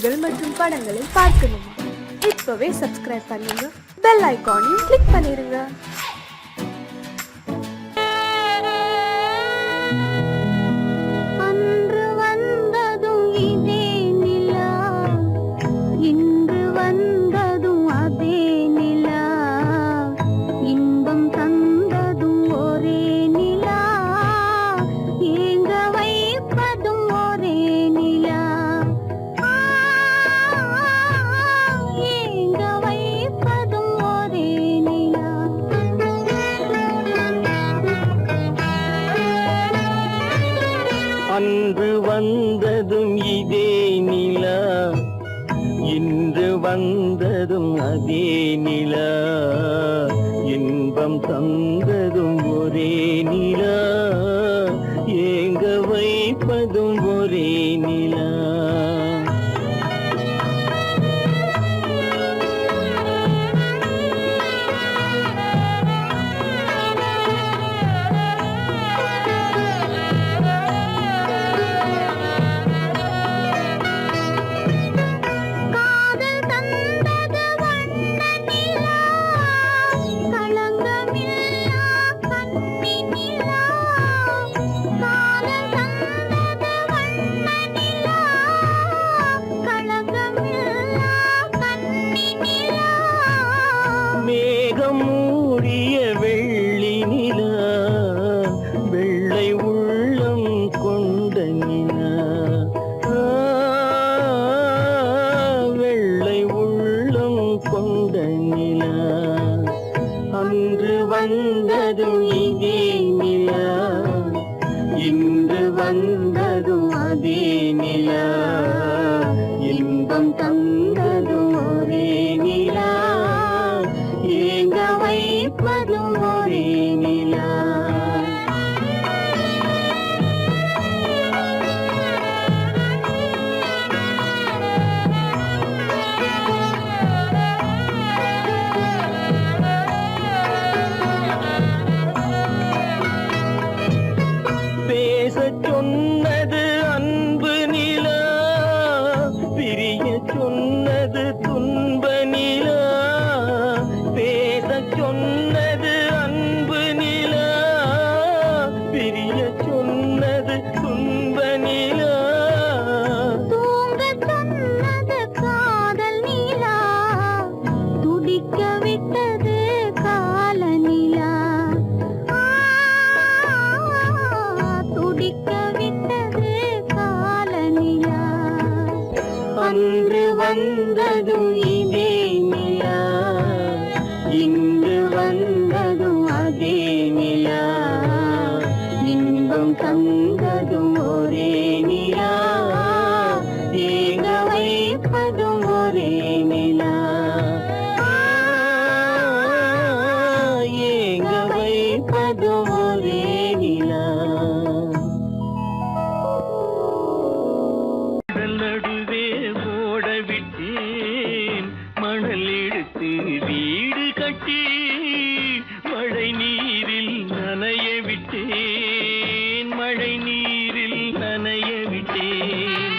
பாடல்கள் மற்றும் படங்களை பார்க்கணுமா? இப்பவே சப்ஸ்கிரைப் பண்ணுங்க, பெல் ஐகானையும் கிளிக் பண்ணிருங்க. அன்று வந்ததும் இதே நிலா, இன்று வந்ததும் அதே நிலா, இன்பம் தந்ததும் ஒரே நிலா, ஏங்க வைப்பதும் ஒரே நிலா. மேகம் மூடிய வெள்ளி நிலா, வெள்ளை உள்ளம் கொண்ட நிலா, வெள்ளை உள்ளம் கொண்ட நிலா. அன்று வந்ததும் இதே நிலா, இன்று வந்ததும் அதே நிலா, இன்பம் தந்ததும் ஒரே நிலா, ஏங்க வைப்பதும் ஒரே நிலா. பேசச் சொன்னது அன்பு நிலா, பிரிய சொன்னது துன்ப நிலா. பேசச் சொன்னது அன்பு நிலா, பிரிய சொன்னது துன்ப நிலா. தூங்கச் சொன்னது காதல் நிலா, துடிக்க விட்டது கால நிலா, துடிக்க விட்டது கால நிலா. அன்று வந்ததும் இதே நிலா, இன்று வந்ததும் அதே நிலா, இன்பம் தந்ததும் ஒரே நிலா, ஏங்க வைப்பதும் ஒரே நிலா, ஏங்க வைப்பதும் ஒரே நிலா. நடுவே ஓட விட்டேன் மணல் எடுத்து வீடு கட்டி, மழை நீரில் நனைய விட்டேன், மழை நீரில் நனைய விட்டேன்.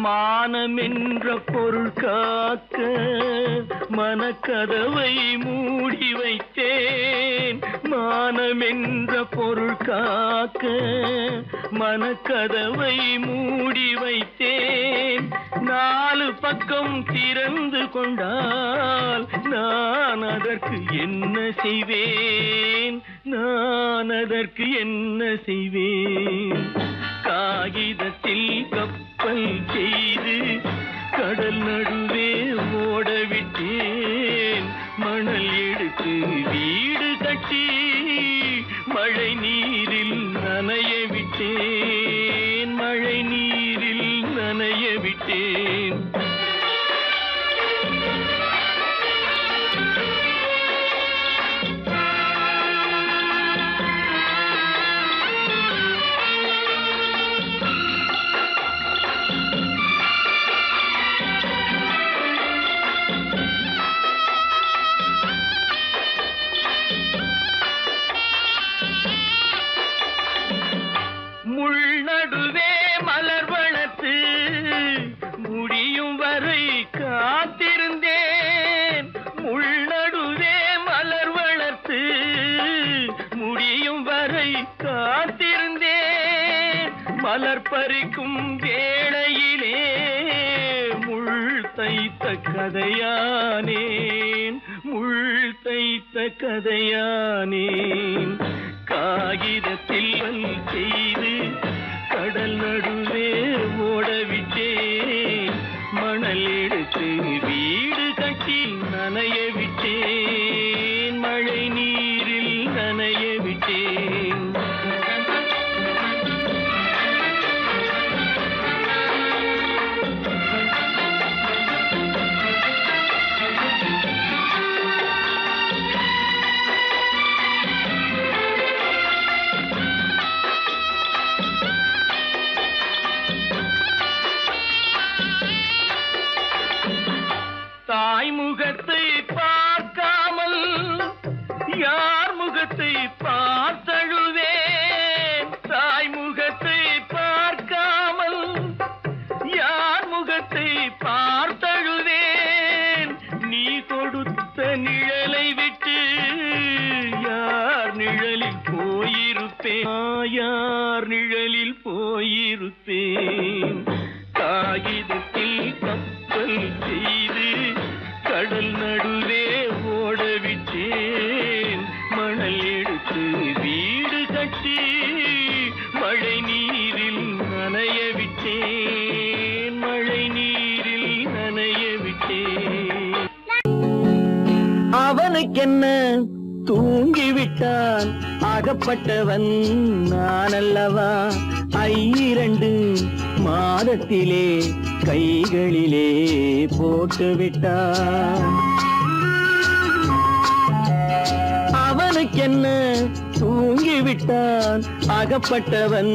மானம் என்ற பொருள் காக்க மனக்கதவை மூடி வைத்தேன், மானம் என்ற பொருள் காக்க மனக்கதவை மூடி வைத்தேன். நாலு பக்கம் திறந்து கொண்டால் நான் அதற்கு என்ன செய்வேன், நான் அதற்கு என்ன செய்வேன். காகிதத்தில் கப்பல் செய்து கடல் நடுவே ஓட விட்டேன், மணல் எடுத்து வீடு கட்டி மழை நீரில் நனைய விட்டேன், மழை நீரில் நனைய விட்டேன். காத்திருந்தேன் மலர் பறிக்கும் வேளையிலே முள் தைத்த கதையானேன் முள் தைத்த கதையானேன் காகிதத்தில் செய்து கடல் நடுவே ஓடவிட்டேன் மணல் எடுத்து வீடு கட்டி நனைய விட்டேன் மழை நீரில் நனைய விட்டேன் தாய் முகத்தை பார்க்காமல் யார் முகத்தை பார்த்தழுவேன் தாய் முகத்தை பார்க்காமல் யார் முகத்தை பார்த்தழுவேன் நீ கொடுத்த நிழலை விட்டு யார் நிழலில் போயிருப்பேன் யார் நிழலில் போயிருப்பேன் காகிதத்தில் கப்பல் செய்து கடல் நடுவே ஓடவிட்டேன் மணல் எடுத்து வீடு கட்டி மழை நீரில் நனைய விட்டேன் மழை நீரில் நனைய விட்டேன் அவனுக்கென்ன தூங்கிவிட்டான் அகப்பட்டவன் நான் அல்லவா 2 மாதத்திலே கைகளிலே போட்டு விட்டான் அவனுக்கென்ன தூங்கிவிட்டான் அகப்பட்டவன்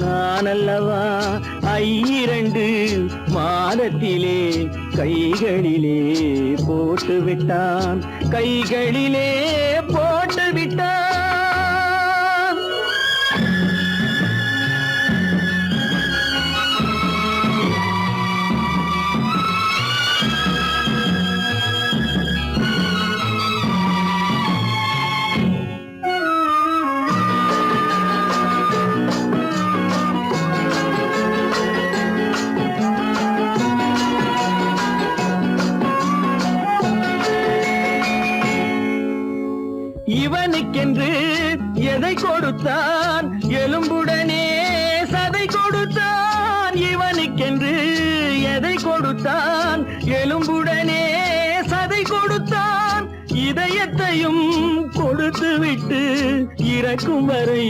நான் அல்லவா 2 மாதத்திலே கைகளிலே போட்டு விட்டான் கைகளிலே போட்டு விட்டான் இவனுக்கென்று எதை கொடுத்தான் எலும்புடனே சதை கொடுத்தான் இவனுக்கென்று எதை கொடுத்தான் எலும்புடனே சதை கொடுத்தான் இதயத்தையும் கொடுத்து விட்டு இறக்கும் வரை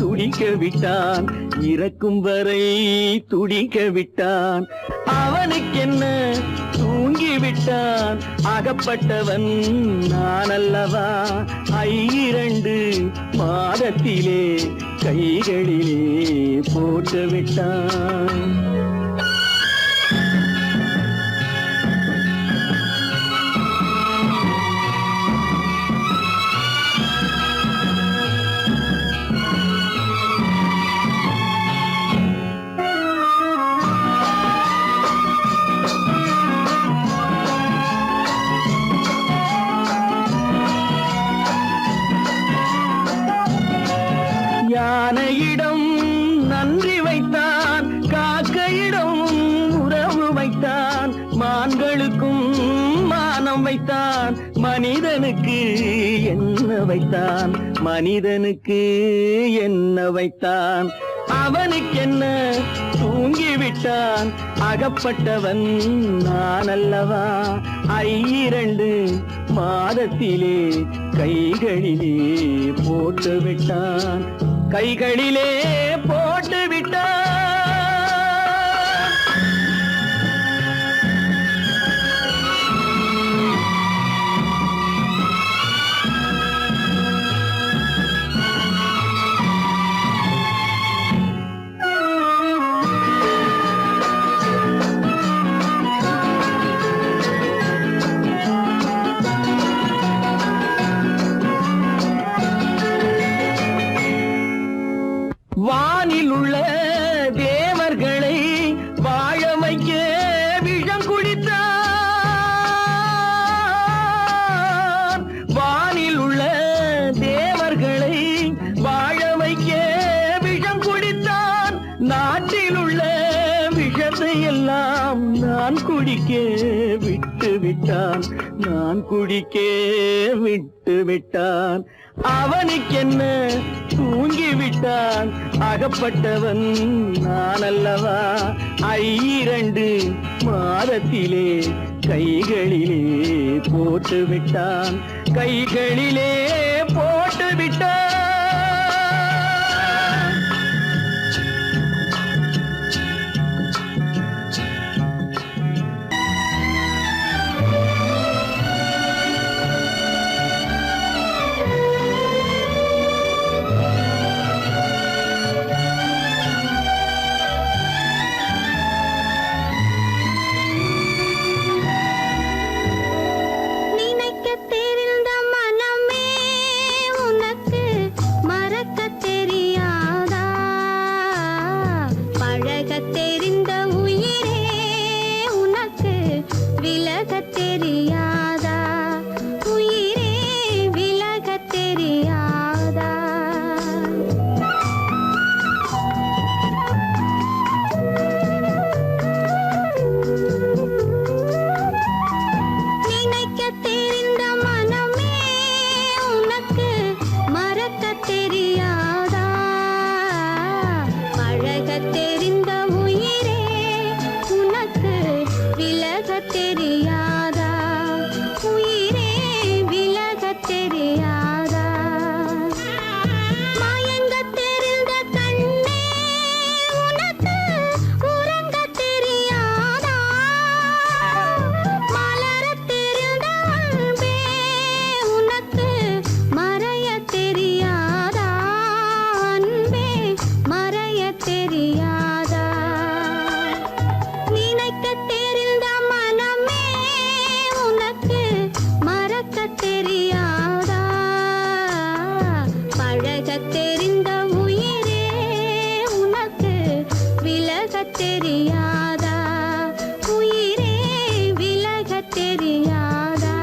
துடிக்க விட்டான் இறக்கும் வரை துடிக்க விட்டான் அவனுக்கென்ன தூங்கிவிட்டான் அகப்பட்டவன் நான் அல்லவா 2 மாதத்திலே கைகளிலே போட்டு விட்டான் யானையிடம் நன்றி வைத்தான் காக்கையிடம் உறவு வைத்தான் மான்களுக்கும் மானம் வைத்தான் மனிதனுக்கு என்ன வைத்தான் மனிதனுக்கு என்ன வைத்தான் அவனுக்கென்ன தூங்கிவிட்டான் அகப்பட்டவன் நான் அல்லவா 2 மாதத்திலே கைகளிலே போட்டு விட்டான் கைகளிலே போட்டு விட்டான் வானில் உள்ள தேவர்களை வாழ வைக்க விஷம் குடித்தான் வானில் உள்ள தேவர்களை வாழ வைக்க குடிக்க விட்டு விட்டான், நான் குடிக்க விட்டு விட்டான். அவனுக்கென்ன தூங்கி விட்டான், அகப்பட்டவன் நான் அல்லவா. 2 மாதத்திலே கைகளிலே போட்டு விட்டான், கைகளிலே போட்டு விட்டான். நினைக்கத் தெரிந்த மனமே உனக்கு மறக்கத் தெரியாதா? பழகத் தெரிந்த உயிரே உனக்கு விலகத் தெரியாதா? உயிரே விலகத் தெரியாதா? நினைக்கத் தெரிந்த மனமே உனக்கு மறக்கத் தெரியாதா? பழகத் தெரிந்த உயிரே உனக்கு விலகத் தெரியாதா? உயிரே விலகத் தெரியாதா? மயங்கத் தெரிந்த கண்ணே உனக்கு உறங்கத் தெரியாதா? மலரத் தெரிந்த அன்பே உனக்கு மறையத் தெரியாதா? அன்பே மறையத் தெரியாதா? நினைக்கத் தெரிந்த மனமே உனக்கு மறக்கத் தெரியாதா? பழகத் தெரிந்த உயிரே உனக்கு விலகத் தெரியாதா? உயிரே விலகத் தெரியாதா?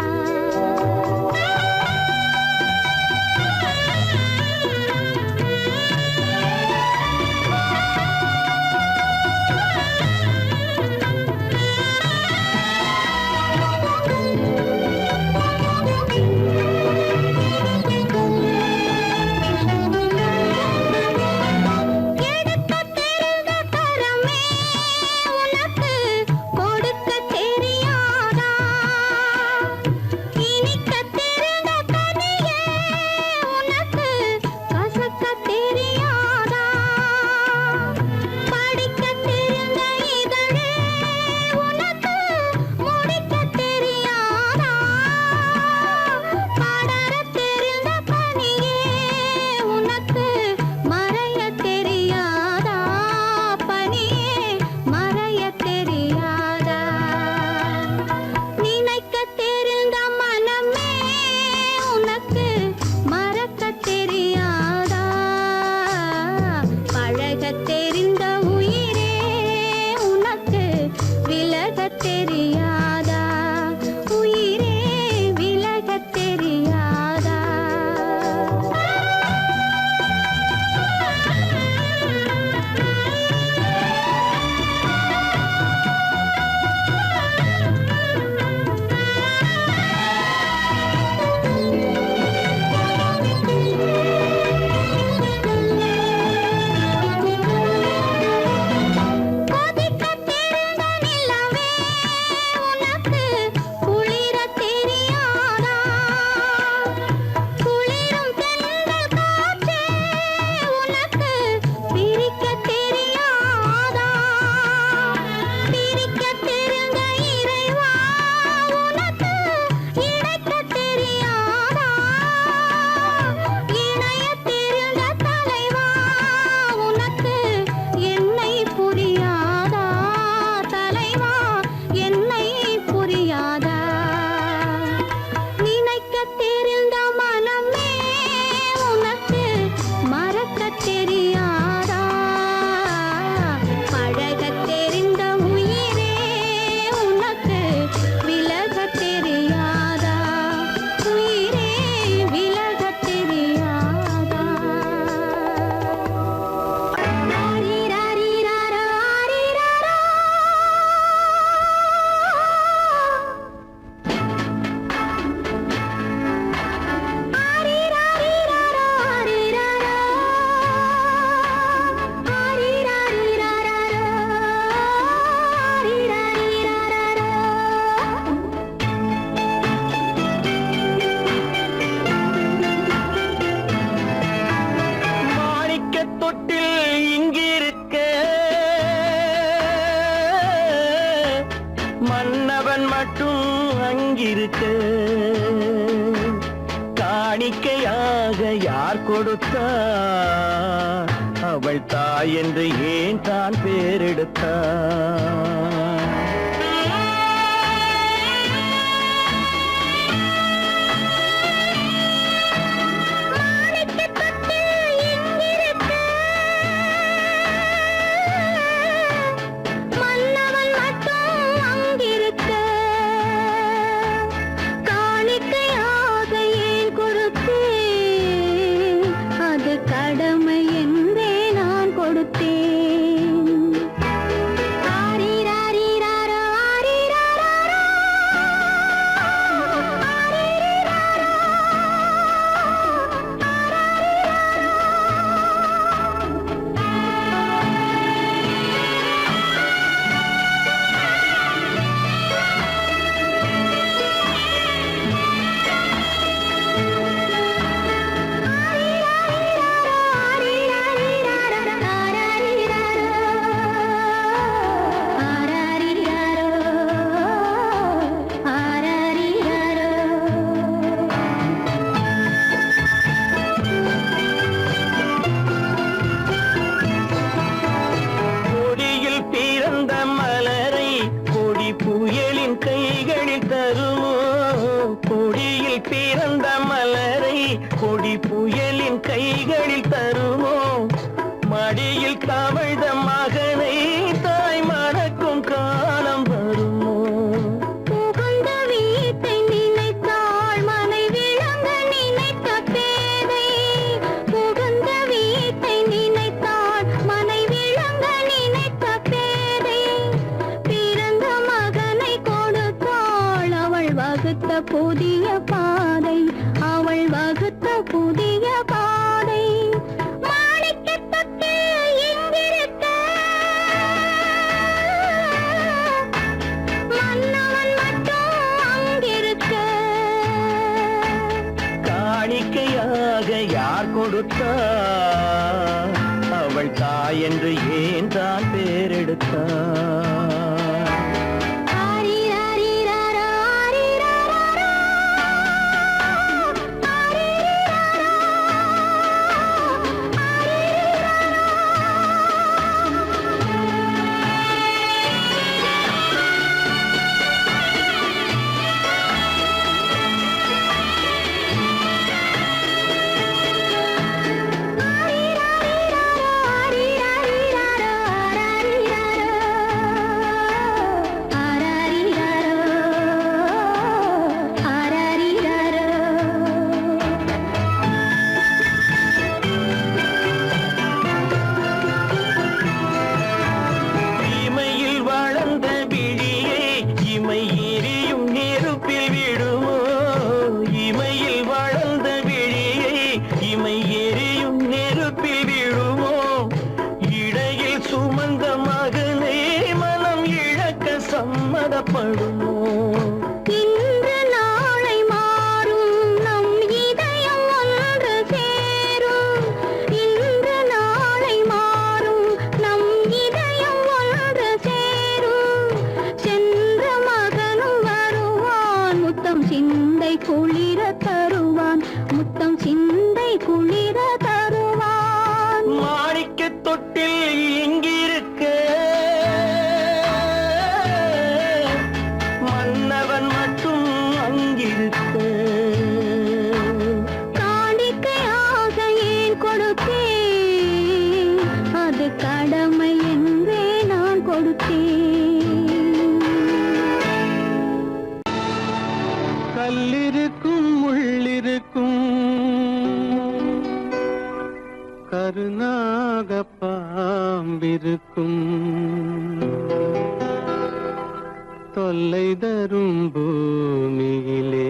மட்டும் அங்கிருக்க காணிக்கையாக யார் கொடுத்தார் அவள் தாய் என்று ஏன் தான் பேரெடுத்தார் கொடி புயலின் கைகளில் தருமோ மடியில் தவழ்ந்த மகனை தாய் மறக்கும் காலம் வருமோ புகுந்த வீட்டை நினைத்தாள் மனை விளங்க நினைத்த பேதை புகுந்த வீட்டை நினைத்தாள் மனை விளங்க நினைத்த பேதை பிறந்த மகனை கொடுத்தாள் அவள் வகுத்த புதிய பாதை அவள் வகுத்த புதிய பாதை மாணிக்கத்தட்டு இங்கிருக்க மன்னவன் மட்டும் அங்கிருக்க காணிக்கையாக யார் கொடுத்தார் அவள் தாய் என்று ஏன் தான் பேரெடுத்தார் சம்மதப்படுமோ இன்று நாளை மாறும் நம் இதயம் ஒன்று சேரும் இன்று நாளை மாறும் நம் இதயம் ஒன்று சேரும் சென்ற மகனும் வருவான் முத்தம் சிந்தை குளிர தருவான் முத்தம் சிந்தை குளிர தருவான் மாணிக்க தொட்டில் இங்கிருக்க காணிக்கையாக ஏன் கொடுத்தேன் அது கடமை என்றே நான் கொடுத்தேன் கல்லிருக்கும் முள்ளிருக்கும் கருநாக பாம்பிருக்கும் தொல்லை தரும் பூமியிலே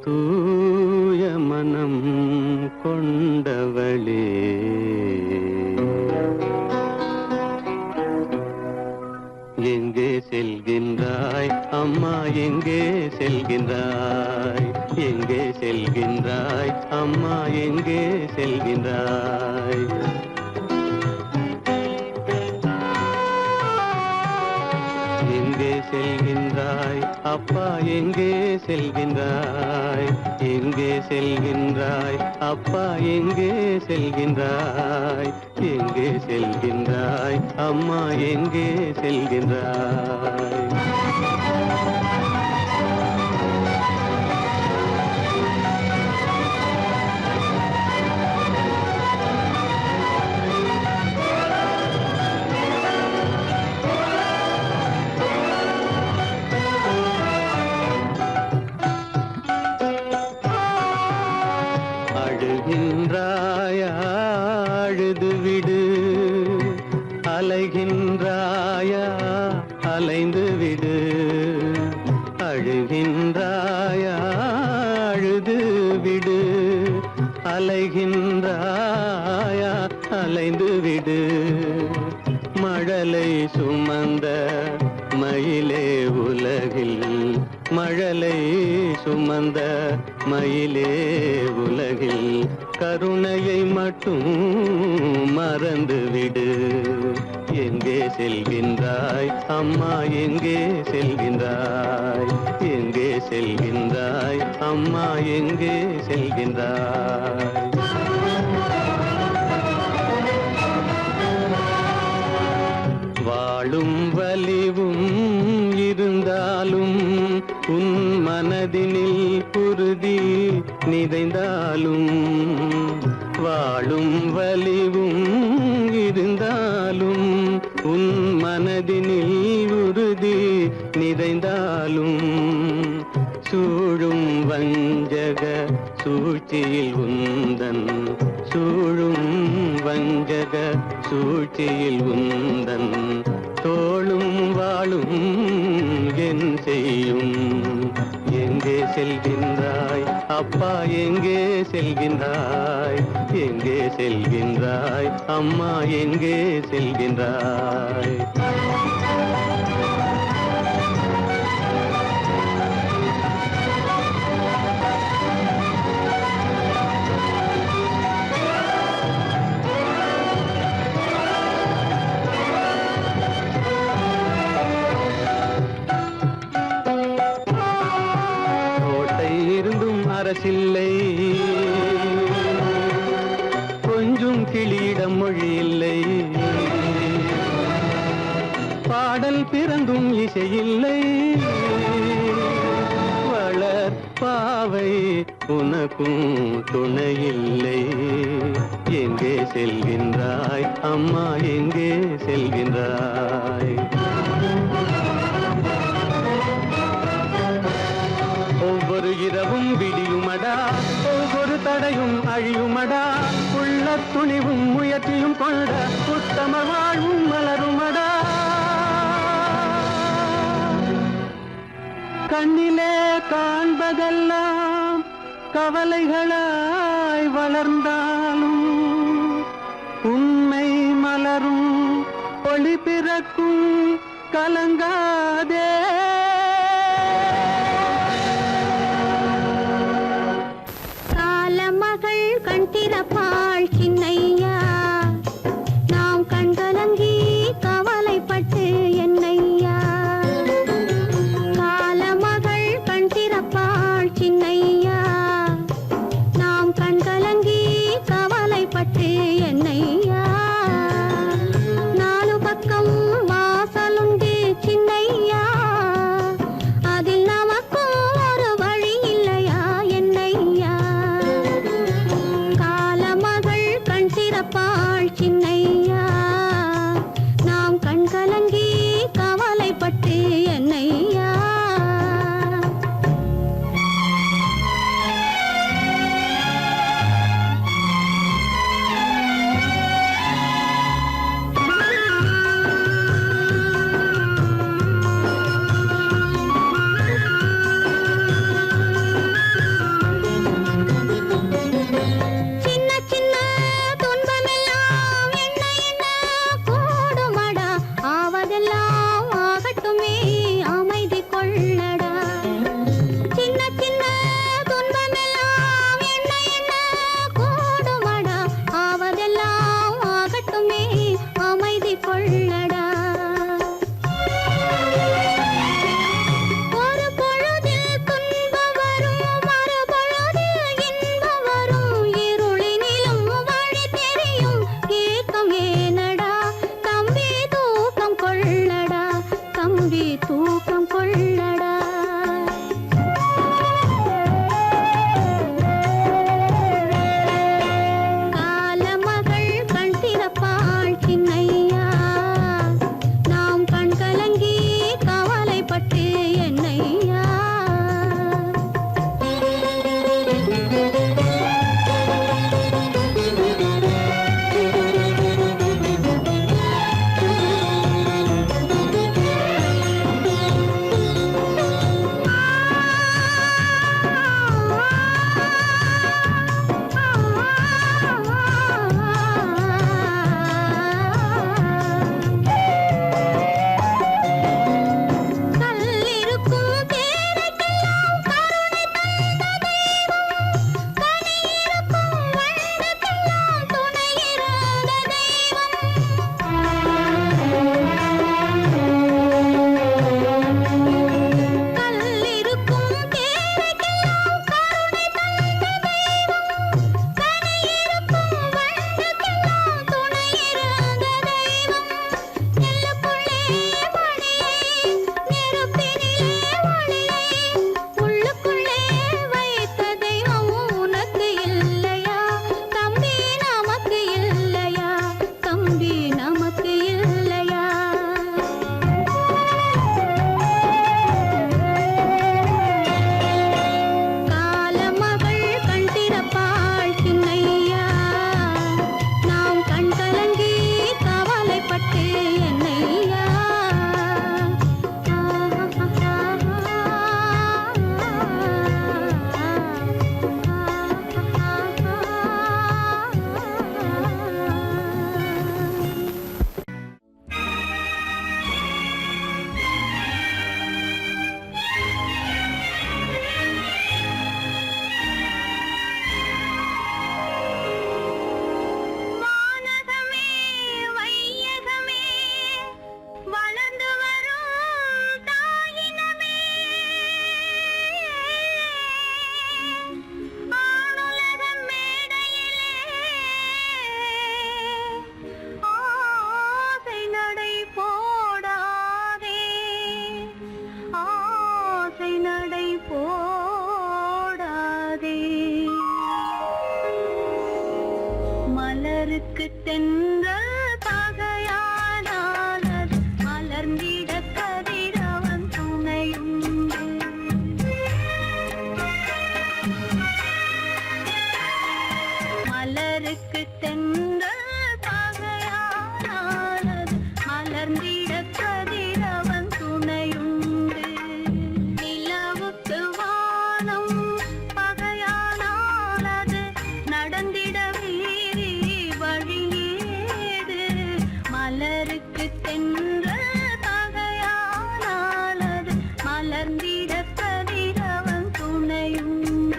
தூய மனம் கொண்டவளே எங்கே செல்கின்றாய் அம்மா எங்கே செல்கின்றாய் எங்கே செல்கின்றாய் அம்மா எங்கே செல்கின்றாய் செல்கின்றாய் அப்பா எங்கே செல்கின்றாய் எங்கே செல்கின்றாய் அப்பா எங்கே செல்கின்றாய் எங்கே செல்கின்றாய் அம்மா எங்கே செல்கின்றாய் அழுகின்றாயா அழுது விடு அலைகின்றாயா அலைந்து விடு அழுகின்றாயா அழுது விடு அலைகின்றாயா அலைந்து விடு மழலை சுமந்த மயிலே உலகில் மழலை சுமந்த மயிலே உலகில் கருணையை மட்டும் மறந்துவிடு எங்கே செல்கின்றாய் அம்மா எங்கே செல்கின்றாய் எங்கே செல்கின்றாய் அம்மா எங்கே செல்கின்றாய் வாழும் வலிவும் இருந்தாலும் உன் மனதினில் குருதி நிறைந்தாலும் வாழும் வலிவும் இருந்தாலும் உன் மனதினில் உறுதி நிறைந்தாலும் சூழும் வஞ்சக சூழ்ச்சியில் உந்தன் சூழும் வஞ்சக சூழ்ச்சியில் உந்தன் தோளும் வாழும் என் செய்யும் எங்கே செல்கின்றாய் அப்பா எங்கே செல்கின்றாய் எங்கே செல்கின்றாய் அம்மா எங்கே செல்கின்றாய் அரசில்லை கொஞ்சம் கிளியிடம் மொழி இல்லை பாடல் பிறந்தும் இசையில்லை வளர் பாவை உனக்கும் துணையில்லை எங்கே செல்கின்றாய் அம்மா எங்கே செல்கின்றாய் ஒவ்வொரு இரவும் விடியுமடா ஒவ்வொரு தடையும் அழியுமடா உள்ள துணிவும் முயற்சியும் கொண்ட உத்தம வாழ்வும் மலருமடா கண்ணிலே காண்பதெல்லாம் கவலைகளாய் வளர்ந்தாலும் உண்மை மலரும் ஒளி பிறக்கும் கலங்காதே கண் திறப்பாள் சின்னையா நாம் கண்கலங்கி கவலைப்பட்டு என்னையா காலமகள் கண் திறப்பாள் சின்னையா நாம் கண்கலங்கி கவலைப்பட்டு என்னையா நாலு பக்கம் வாசலுண்டு சின்னையா மலருக்கு தென்றல் பகையானால் அது மலர்ந்திட கதிரவன் துணையுண்டு. மலருக்கு தென்றல் பகையானால் அது மலர்ந்திட கதிரவன் துணையுண்டு. நிலவுக்கு வானம் பகையானால் அது நடந்திட மலருக்கு தென்றல் பகையானால் அது மலர்ந்திட கதிரவன் துணையுண்டு.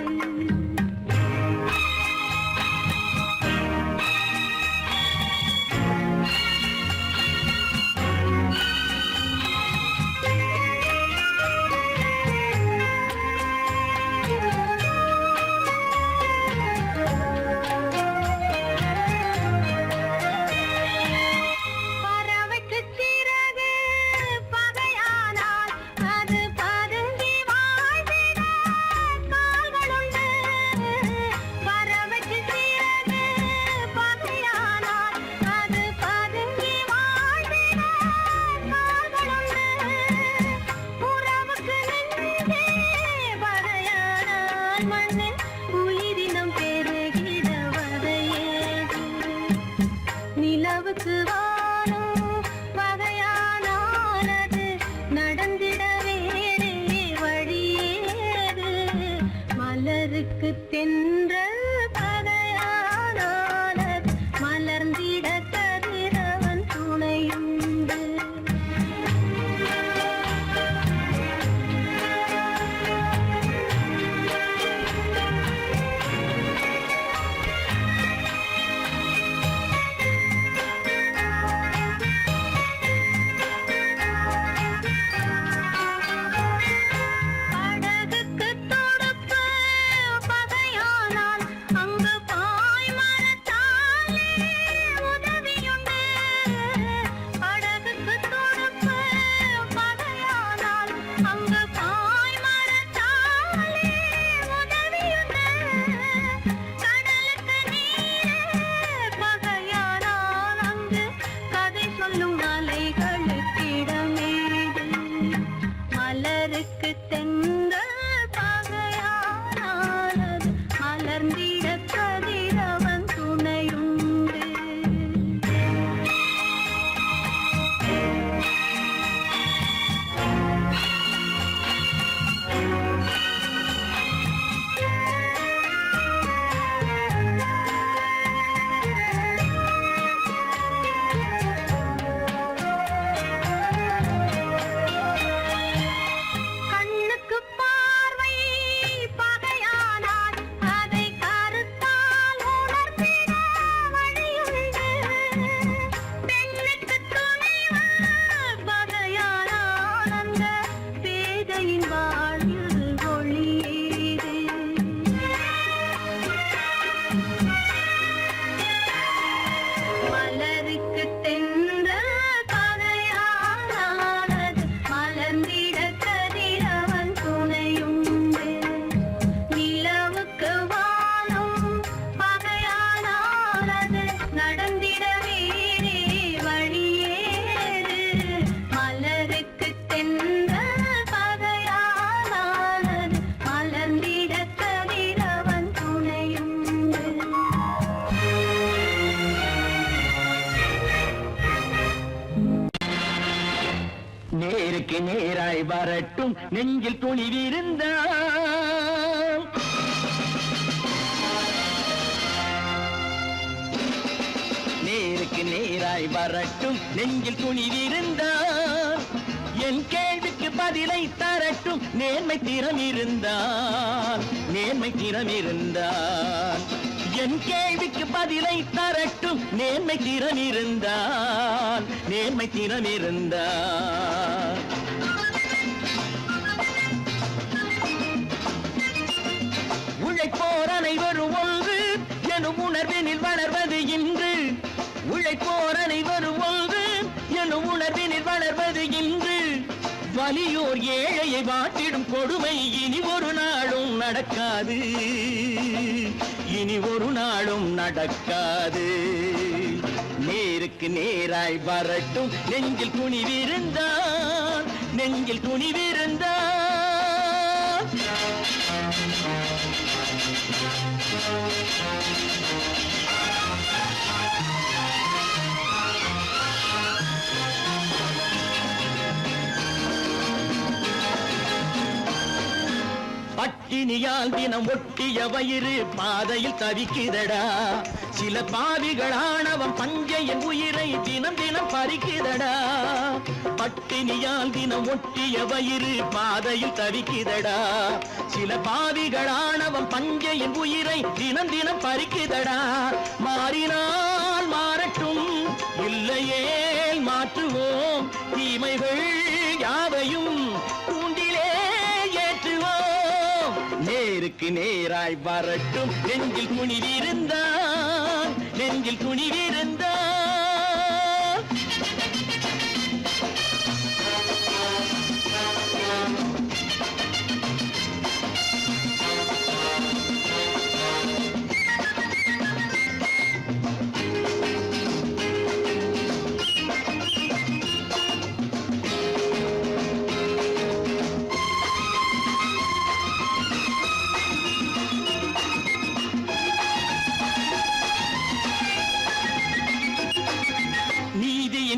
நிலவுக்கு வானம் பகையானால் அது நடந்திட வேறே வழியேது. மலருக்கு தென்றல் பகையானால் அது மலர்ந்திட கதிரவன் துணையுண்டு. வரட்டும் நெஞ்சில் துணிவிருந்தால். நேருக்கு நேராய் வரட்டும் நெஞ்சில் துணிவிருந்தால். என் கேள்விக்கு பதிலை தரட்டும் நேர்மை திறம் இருந்தால். நேர்மை திறம் இருந்தால் என் கேள்விக்கு பதிலை தரட்டும் நேர்மை திறம் இருந்தால். நேர்மை திறம் இருந்தால் உழைப்போர் அனைவரும் ஒன்று எனும் உணர்வினில் வளர்வது இன்று. உழைப்போர் அனைவரும் ஒன்று எனும் உணர்வினில் வளர்வது இன்று. வலியோர் ஏழையை வாட்டிடும் கொடுமை இனி ஒரு நாளும் நடக்காது. இனி ஒரு நாளும் நடக்காது. நேருக்கு நேராய் வரட்டும் நெஞ்சில் துணிவிருந்தால். நெஞ்சில் துணிவிருந்தால் பட்டினியால் தினம் ஒட்டிய வயிறு பாதையில் தவிக்குதடா. சில பாவிகள் ஆணவம் பஞ்சையின் உயிரை தினம் தினம் பறிக்குதடா. பட்டினியால் தினம் ஒட்டிய வயிறு பாதையில் தவிக்குதடா. சில பாவிகள் ஆணவம் பஞ்சையின் உயிரை தினம் தினம் பறிக்குதடா. மாறினால் மாறட்டும் இல்லையே மாற்றுவோம். தீமைகள் யாவையும் கூண்டிலே ஏற்றுவோம். நேருக்கு நேராய் வரட்டும் நெஞ்சில் துணிவிருந்தால். நெஞ்சில் துணிவிருந்தால்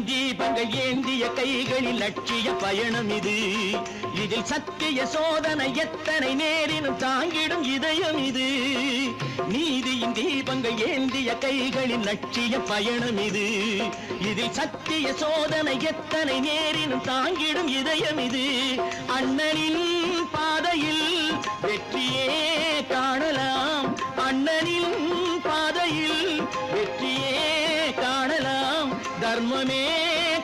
தீபங்கள் ஏந்திய கைகளில் லட்சிய பயணம் இது. இதில் சத்திய சோதனை எத்தனை நேரினும் தாங்கிடும் இதயம் இது. நீதியின் தீபங்கள் ஏந்திய கைகளில் லட்சிய பயணம் இது. இதில் சத்திய சோதனை எத்தனை நேரினும் தாங்கிடும் இதயம் இது. அண்ணனின் பாதையில் வெற்றியே காணலாம். அண்ணனின் பாதையில் வெற்றியே காணலாம். தர்மமே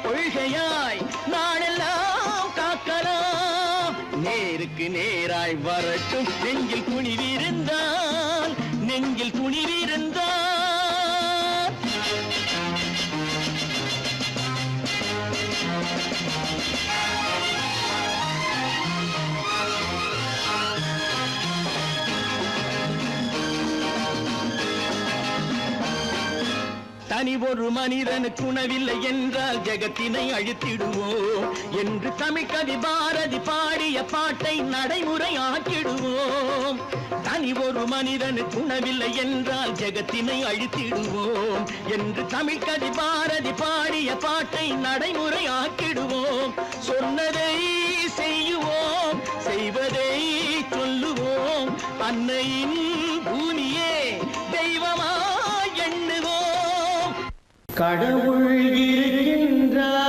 கொள்கையாய் நாளெல்லாம் காக்கலாம். நேருக்கு நேராய் வரட்டும் நெஞ்சில் துணிவிருந்தால். நெஞ்சில் துணிவிருந்தால் தனி ஒரு மனிதனுக்கு உணவில்லை என்றால் ஜெகத்தினை அழித்திடுவோம் என்று தமிழ் கவி பாரதி பாடிய பாட்டை நடைமுறை ஆக்கிடுவோம். தனி ஒரு மனிதனுக்கு உணவில்லை என்றால் ஜெகத்தினை அழித்திடுவோம் என்று தமிழ் கவி பாரதி பாடிய பாட்டை நடைமுறை ஆக்கிடுவோம். சொன்னதை செய்யுவோம், செய்வதை சொல்லுவோம். அன்னையின் பூமியே தெய்வமா எண்ணுவோம். கடவுள் இருக்கின்றார்.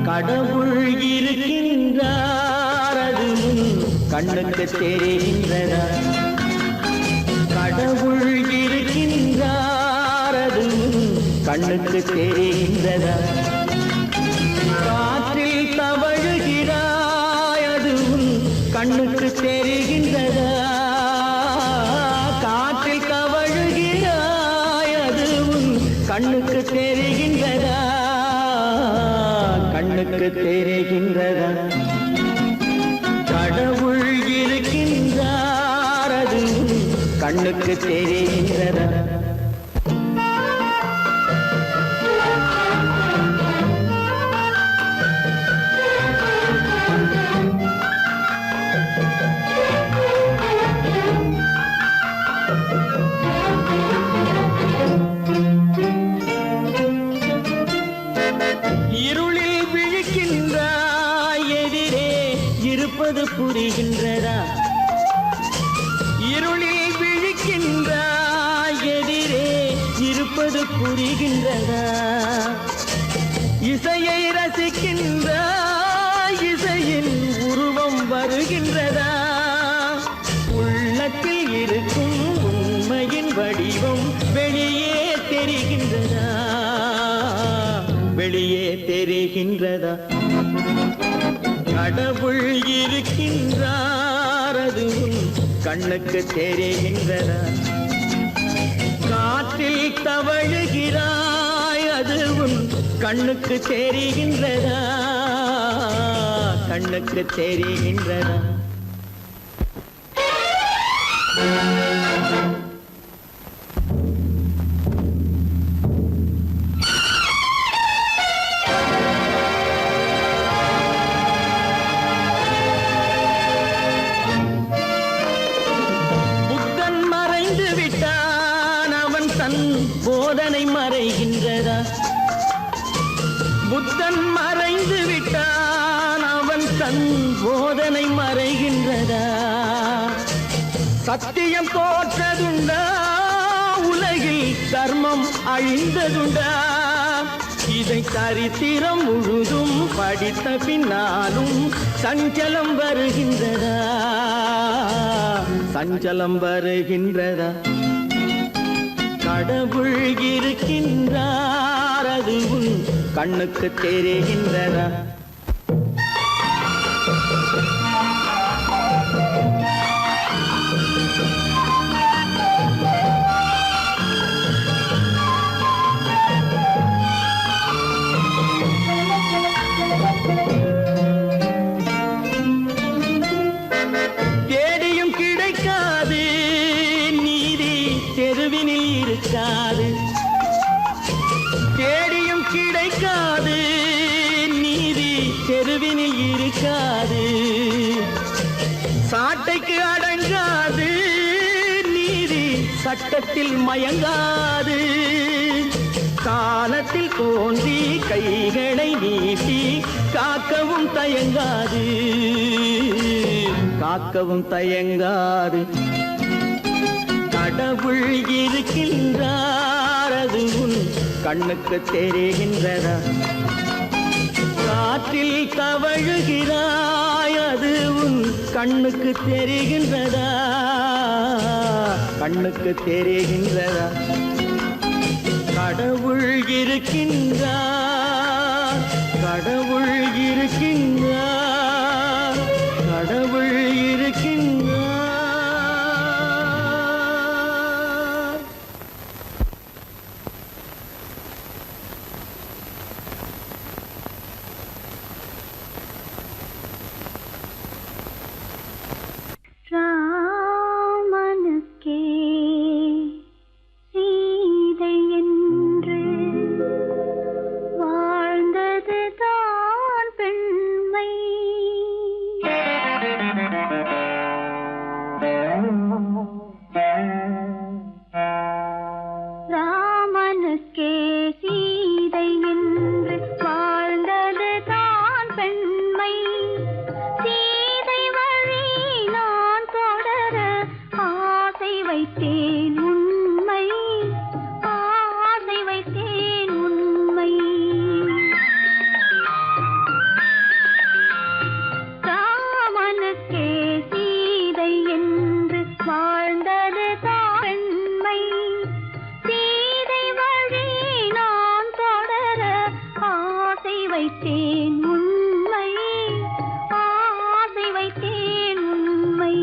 கடவுள் இருக்கின்றார், அது கண்ணுக்கு தெரிகின்றதா? கடவுள் இருக்கின்றார், அது கண்ணுக்கு தெரிகின்றதா? காற்றில் தவழுகிறாய், அது கண்ணுக்கு தெரிகின்றதா? காற்றில் தவழுகிறாய், அது கண்ணுக்கு தெரிகின்றதா? கண்ணுக்கு தெரிகின்றதா? கடவுள் இருக்கின்றார், அது கண்ணுக்கு தெரிகின்றதா? புரிகின்றதா இசையை ரசிக்கின்ற இசையின் உருவம் வருகின்றதா உள்ளத்தில் இருக்கும் உண்மையின் வடிவம் வெளியே தெரிகின்றதா வெளியே தெரிகின்றதா கடவுள் இருக்கின்றார் அது உன் கண்ணுக்கு தெரிகின்றதா காற்றில் தவழுகிறாய் அது உன் கண்ணுக்கு தெரிகின்றதா கண்ணுக்கு தெரிகின்றதா புத்தன் மறைந்து விட்டான் அவன் தன் போதனை மறைகின்றதா புத்தன் மறைந்து விட்டான் அவன் தன் போதனை மறைகின்றதா சத்தியம் தோற்றதுண்டா உலகில் தர்மம் அழிந்ததுண்டா இதை சரித்திரம் முழுதும் படித்த பின்னாலும் சஞ்சலம் வருகின்றதா சஞ்சலம் வருகின்றதா கடவுள் இருக்கின்றார் அது உன் கண்ணுக்கு தெரிகின்றதா தேடியும் கிடைக்காது நீதி தெருவினில் இருக்காது தேடியும் கிடைக்காது நீதி தெருவினில் இருக்காது சாட்டைக்கு அடங்காது நீதி சட்டத்தில் மயங்காது காலத்தில் தோன்றி கைகளை நீட்டி காக்கவும் தயங்காது காக்கவும் தயங்காது கடவுள் இருக்கின்றார் அது உன் கண்ணுக்கு தெரிகின்றதா காற்றில் தவழுகிறாய் அது உன் கண்ணுக்கு தெரிகின்றதா கண்ணுக்கு தெரிகின்றதா கடவுள் இருக்கின்றார் கடவுள் இருக்கின்றார் கடவுள் இருக்கின்றார் ராமனுக்கே சீதை என்று வாழ்ந்தது தான் பெண்மை ராமனுக்கே சீதை என்று வாழ்ந்தது தான் பெண்மை சீதை வழி நான் தொடர ஆசை வைத்தேன் உண்மை ஆசை வைத்தேன் உண்மை ராமனுக்கே சீதை என்று வாழ்ந்தது தான் பெண்மை சீதை வழி நான் தொடர ஆசை வைத்தேன் உண்மை ஆசை வைத்தேன் உண்மை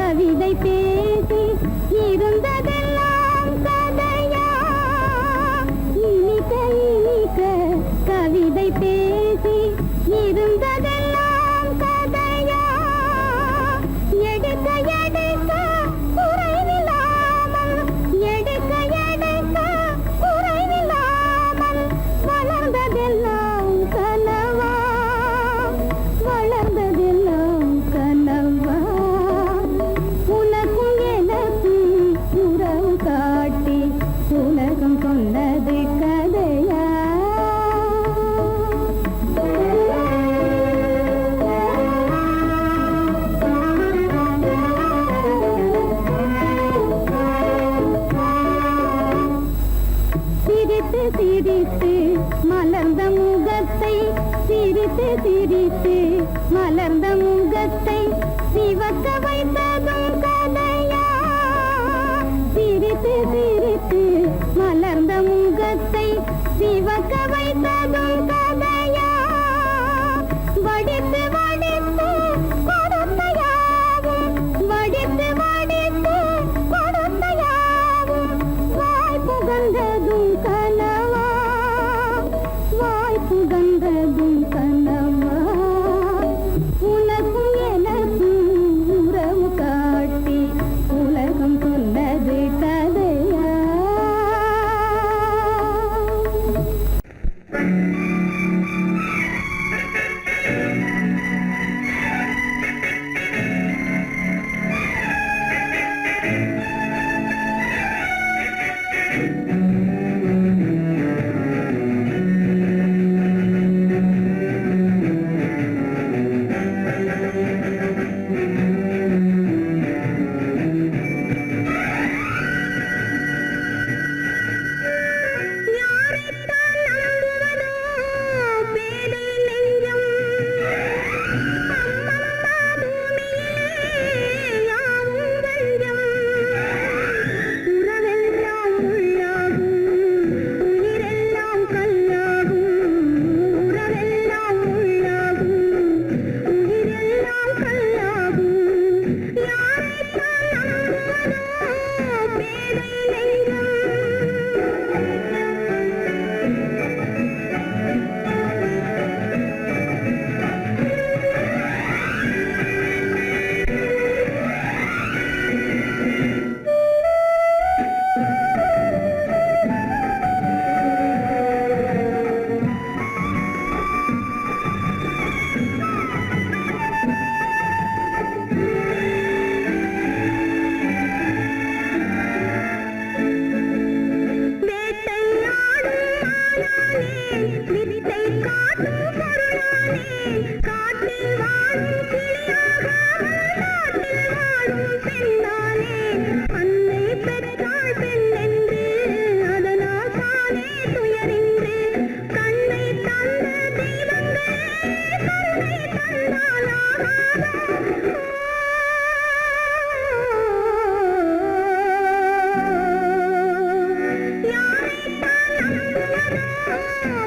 கவிதை பேசி இருந்ததெல்லாம் கதையா இனிக்க இனிக்க கவிதை பேசி இருந்ததெல்லாம் கதையா எடுக்க எடுக்க குறைவில்லாமல் எடுக்க எடுக்க குறைவில்லாமல் வளர்ந்ததெல்லாம் கனவா வளர்ந்ததெல்லாம் கனவா உனக்கும் எனக்கும் உறவு காட்டி உலகம் சொன்னது கதையா சிரித்து சிரித்து மலர்ந்த முகத்தை சிரித்து சிரித்து மலர்ந்த முகத்தை சிவக்க வைத்ததும் கதையா சிரித்து சிரித்து மலர்ந்த முகத்தை சிவக்க வைத்ததும் கதையா வடித்து வடித்து கொடுத்த யாவும் வடித்து வடித்து கொடுத்த யாவும் வாய் புகழ்ந்ததும் கனவா வாய் புகழ்ந்ததும் கனவா உனக்கும் எனக்கும் உறவு காட்டி உலகம் சொன்னது கதையா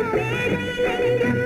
பேதை நெஞ்சம்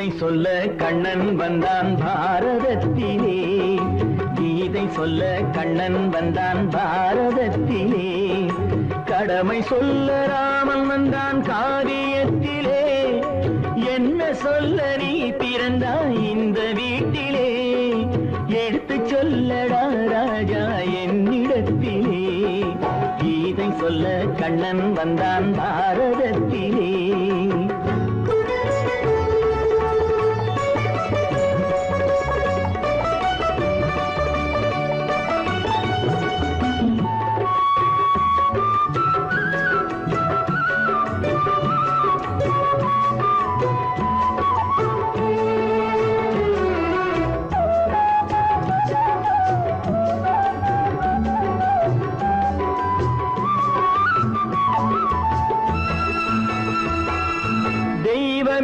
கீதை சொல்ல கண்ணன் வந்தான் பாரதத்திலே, கீதை சொல்ல கண்ணன் வந்தான் பாரதத்திலே, கடமை சொல்ல ராமன் வந்தான் காவியத்திலே, என்ன சொல்ல நீ பிறந்தாய் இந்த வீட்டிலே, எடுத்து சொல்லடா ராஜா என்னிடத்திலே, கீதை சொல்ல கண்ணன் வந்தான் பாரதத்திலே.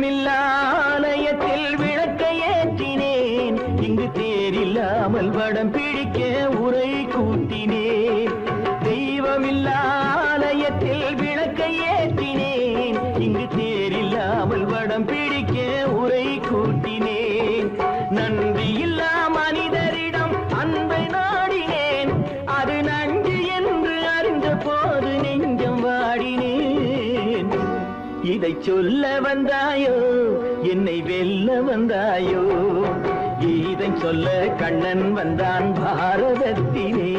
தெய்வமில்லாலயத்தில் விளக்கை ஏற்றினேன், இங்கு தேரில்லாமல் வடம் பிடிக்க உரை கூட்டினேன். தெய்வமில்லாலயத்தில் விளக்கை ஏற்றினேன், இங்கு தேரில்லாமல் வடம் பிடிக்க உரை கூட்டினேன். நன்றியில்லா மனிதரிடம் அன்பை நாடினேன், அது நன்றி என்று அறிந்த போது நெஞ்சம் வாடினேன். இதை சொல்ல வந்தாயோ என்னை வெல்ல வந்தாயோ, இதை சொல்ல கண்ணன் வந்தான் பாரதத்திலே.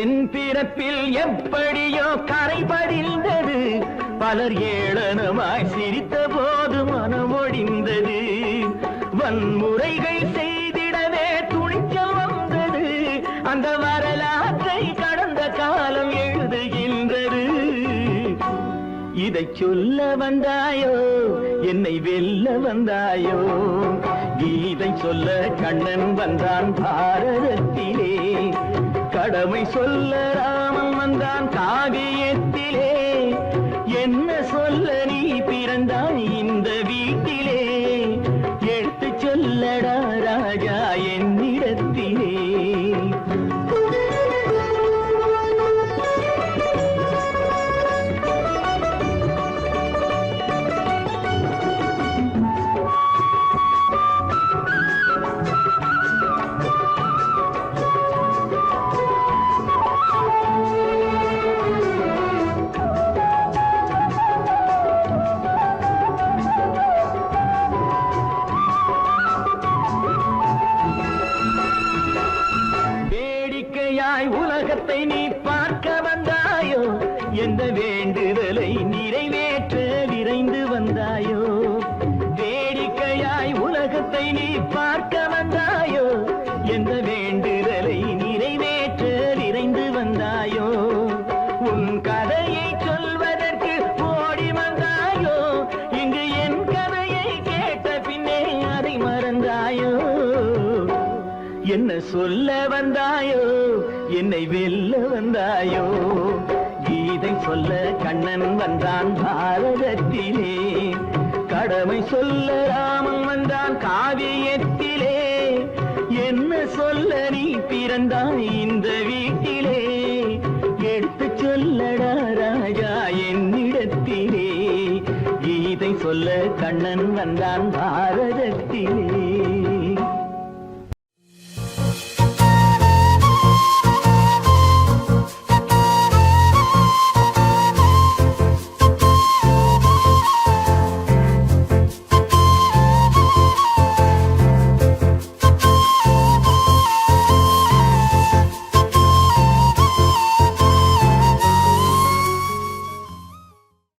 என் பிறப்பில் எப்படியோ கரை படிந்தது, பலர் ஏளனமாய் சிரித்த போது மனமொடிந்தது. வன்முறைகள் செய்திடவே துணிச்சல் வந்தது, அந்த வரலாற்றை கடந்த காலம் எழுதுகின்றது. இதை சொல்ல வந்தாயோ என்னை வெல்ல வந்தாயோ, கீதை சொல்ல கண்ணன் வந்தான் பாரதத்திலே, கடமை சொல்ல ராமன் வந்தான் காவியத்திலே, என்ன சொல்ல நீ பிறந்தாய் இந்த வீட்டிலே, எடுத்து சொல்லடா ராஜா என்னிடத்திலே. உலகத்தை நீ பார்க்க வந்தாயோ, எந்த வேண்டுதலை நிறைவேற்ற விரைந்து வந்தாயோ. வேடிக்கையாய் உலகத்தை நீ பார்க்க வந்தாயோ, எந்த வேண்டுதலை நிறைவேற்ற விரைந்து வந்தாயோ. உன் கதையை சொல்வதற்கு ஓடி வந்தாயோ, இங்கு என் கதையை கேட்ட பின்னே அதை மறந்தாயோ. என்ன சொல்ல வந்தாயோ என்னை வெல்ல வந்தாயோ, கீதை சொல்ல கண்ணன் வந்தான் பாரதத்திலே, கடமை சொல்ல ராமன் வந்தான் காவியத்திலே, என்ன சொல்ல நீ பிறந்தாய் இந்த வீட்டிலே, எடுத்து சொல்லடா ராஜா என்னிடத்திலே, கீதை சொல்ல கண்ணன் வந்தான் பாரதத்திலே.